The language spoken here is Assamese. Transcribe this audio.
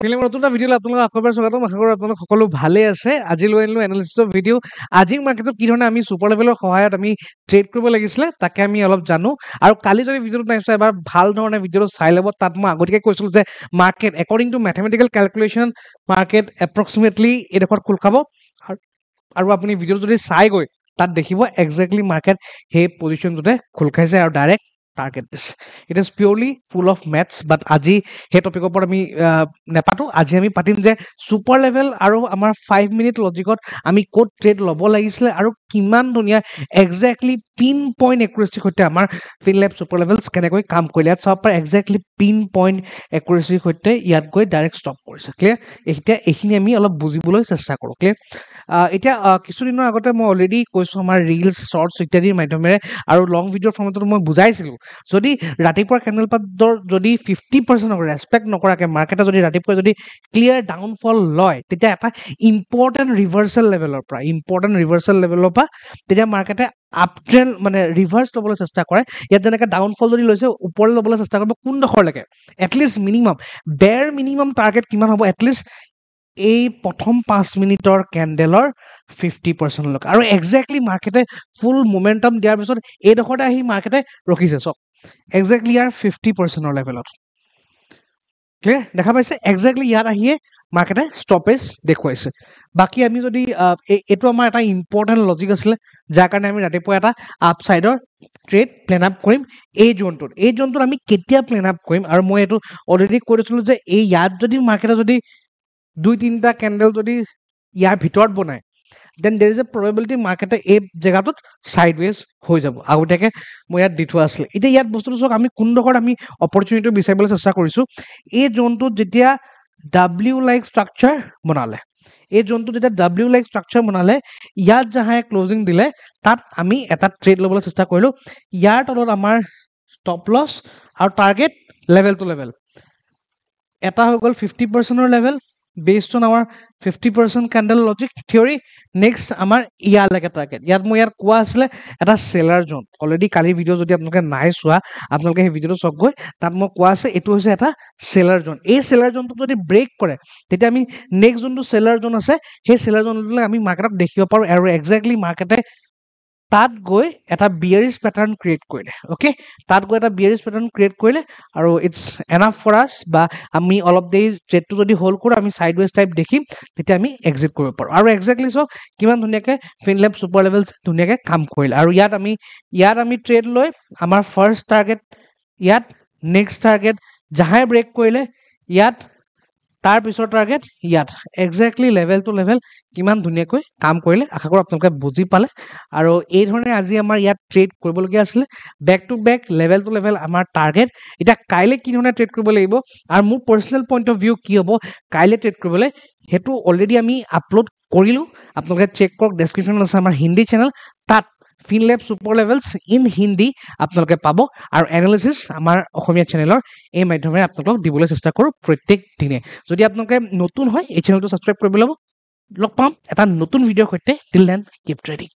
ফিল্ম নতুন এটা ভিডিঅ' আপোনালোক আকবাৰ স্বাগতম আশা কৰোঁ আপোনালোক সকলো ভালে আছে আজি লৈ আনিলোঁ এনালিচিছৰ ভিডিঅ' আজিৰ মাৰ্কেটত কি ধৰণে আমি ছুপাৰ লেভেলৰ সহায়ত আমি ট্ৰেড কৰিব লাগিছিলে তাকে আমি অলপ জানো আৰু কালি যদি ভিডিঅ'টো নাইছে এবাৰ ভাল ধৰণে ভিডিঅ'টো চাই ল'ব তাত মই আগতীয়াকৈ কৈছিলোঁ যে market according to mathematical calculation market approximately এইডোখৰত খোল খাব আৰু আপুনি ভিডিঅ'টো যদি চাই গৈ তাত দেখিব এক্সেক্টলি মাৰ্কেট সেই পজিশ্যনটোতে খোল খাইছে আৰু ডাইৰেক্ট টাৰ্গেট দিছে it is purely full of maths but আজি সেই টপিকৰ ওপৰত আমি নেপাতোঁ আজি আমি পাতিম যে ছুপাৰ লেভেল আৰু আমাৰ 5 মিনিট লজিকত আমি ক'ত ট্ৰেড ল'ব লাগিছিলে আৰু কিমান ধুনীয়া এক্সেক্টলি পিন পইণ্ট একুৰেচিৰ সৈতে আমাৰ ফিনলেব ছুপাৰ লেভেলছ কেনেকৈ কাম কৰিলে ইয়াত চাব পাৰে এক্সেক্টলি পিন পইণ্ট একুৰেচিৰ সৈতে ইয়াত গৈ ডাইৰেক্ট ষ্টপ কৰিছে ক্লিয়াৰ এতিয়া এইখিনি আমি অলপ বুজিবলৈ চেষ্টা কৰোঁ ক্লিয়াৰ এতিয়া কিছুদিনৰ আগতে মই অলৰেডি কৈছোঁ আমাৰ ৰিলছ শ্বৰ্টছ ইত্যাদিৰ মাধ্যমেৰে আৰু লং ভিডিঅ'ৰ ফৰ্মেটত মই বুজাইছিলোঁ যদি ৰাতিপুৱাৰ কেণ্ডেল পাতৰ যদি 50% ৰেচপেক্ট নকৰাকৈ মাৰ্কেটে যদি ৰাতিপুৱা যদি ক্লিয়াৰ ডাউনফল লয় তেতিয়া এটা ইম্পৰ্টেণ্ট ৰিভাৰ্চেল লেভেলৰ পৰা তেতিয়া মাৰ্কেটে আপ ট্ৰেণ্ড মানে ৰিভাৰ্চ ল'বলৈ চেষ্টা কৰে ইয়াত যেনেকৈ ডাউনফল যদি লৈছে ওপৰলৈ ল'বলৈ চেষ্টা কৰিব কোনডোখৰলৈকে এটলিষ্ট মিনিমাম বেৰ মিনিমাম টাৰ্গেট কিমান হ'ব এটলিষ্ট এই প্ৰথম 5 মিনিটৰ কেণ্ডেলৰ 50% আৰু এক্সেক্টলি মাৰ্কেটে ফুল মোমেণ্টাম দিয়াৰ পিছত এইডোখৰতে আহি মাৰ্কেটে ৰখিছে চক এক্সেক্টলি ইয়াৰ 50% লেভেলত ক্লিয়াৰ দেখা পাইছে এক্সেক্টলি ইয়াত আহিয়ে মাৰ্কেটে ষ্টপেজ দেখুৱাইছে বাকী আমি যদি এইটো আমাৰ এটা ইম্পৰ্টেণ্ট লজিক আছিলে যাৰ কাৰণে আমি ৰাতিপুৱা এটা আপছাইডৰ ট্ৰেড প্লেন আপ কৰিম এই জোনটোত আমি কেতিয়া প্লেন আপ কৰিম আৰু মই এইটো অলৰেডি কৈ দিছিলোঁ যে এই ইয়াত যদি মাৰ্কেটে যদি 2-3টা কেণ্ডেল যদি ইয়াৰ ভিতৰত বনায় দেন দেৰ ইজ এ প্ৰবেবিলিটি মাৰ্কেটে এই জেগাটোত ছাইডৱেজ হৈ যাব আগতীয়াকৈ মই ইয়াত দি থোৱা আছিলে এতিয়া ইয়াত বস্তুটো চাওক আমি কোনডোখৰত আমি অপৰচুনিটি বিচাৰিবলৈ চেষ্টা কৰিছোঁ এই জোনটোত যেতিয়া ডাব্লিউ লাইক ষ্ট্ৰাকচাৰ বনালে ইয়াত যাহাই ক্লজিং দিলে তাত আমি এটা ট্ৰেড ল'বলৈ চেষ্টা কৰিলোঁ ইয়াৰ তলত আমাৰ ষ্টপ লছ আৰু টাৰ্গেট লেভেল টু লেভেল এটা হৈ গ'ল 50%ৰ level based on our 50% candle logic theory next আমাৰ ইয়ালৈকে টাৰ্গেট ইয়াত মই ইয়াত কোৱা আছিলে এটা সেলাৰ জোন অলৰেডি কালি ভিডিঅ' যদি আপোনালোকে নাই চোৱা আপোনালোকে সেই ভিডিঅ'টো চাওক গৈ তাত মই কোৱা আছে এইটো হৈছে এটা সেলাৰ জোন এই সেলাৰ জোনটো যদি ব্ৰেক কৰে তেতিয়া আমি নেক্সট যোনটো সেলাৰ জোন আছে সেই সেলাৰ জোনটোলৈ আমি মাৰ্কেটক দেখিব পাৰোঁ আৰু এক্সেক্টলি মাৰ্কেটে তাত গৈ এটা বিয়াৰিছ পেটাৰ্ণ ক্ৰিয়েট কৰিলে অ'কে তাত গৈ এটা বিয়াৰিছ পেটাৰ্ণ ক্ৰিয়েট কৰিলে আৰু ইটছ এনাফ ফৰ আছ বা আমি অলপ দেৰি ট্ৰেডটো যদি হোল্ড কৰোঁ আমি ছাইডৱেজ টাইপ দেখিম তেতিয়া আমি এক্সিট কৰিব পাৰোঁ আৰু এক্সেক্টলি চাওক কিমান ধুনীয়াকৈ ফিনলেব ছুপাৰ লেভেলছ ধুনীয়াকৈ কাম কৰিলে আৰু ইয়াত আমি ট্ৰেড লৈ আমাৰ ফাৰ্ষ্ট টাৰ্গেট ইয়াত নেক্সট টাৰ্গেট যাহাই ব্ৰেক কৰিলে ইয়াত তাৰ পিছৰ টাৰ্গেট ইয়াত এক্সেক্টলি লেভেল টু লেভেল কিমান ধুনীয়াকৈ কাম কৰিলে আশা কৰোঁ আপোনালোকে বুজি পালে আৰু এই ধৰণে আজি আমাৰ ইয়াত ট্ৰেড কৰিবলগীয়া আছিলে back to back level to level আমাৰ টাৰ্গেট এতিয়া কাইলৈ কি ধৰণে ট্ৰেড কৰিব লাগিব আৰু মোৰ পাৰ্চনেল পইণ্ট অফ ভিউ কি হ'ব কাইলৈ ট্ৰেড কৰিবলৈ সেইটো অলৰেডি আমি আপলোড কৰিলোঁ আপোনালোকে চেক কৰক ডেছক্ৰিপশ্যনত আছে আমাৰ হিন্দী চেনেল তাত ফিনলেব ছুপাৰ লেভেলছ ইন হিন্দী আপোনালোকে পাব আৰু এনালিচিছ আমাৰ অসমীয়া চেনেলৰ এই মাধ্যমেৰে আপোনালোকক দিবলৈ চেষ্টা কৰোঁ প্ৰত্যেক দিনে যদি আপোনালোকে নতুন হয় এই চেনেলটো ছাবস্ক্ৰাইব কৰিব ল'ব লগ পাম এটা নতুন ভিডিঅ'ৰ সৈতে টিল দেন কিপ ট্ৰেডিং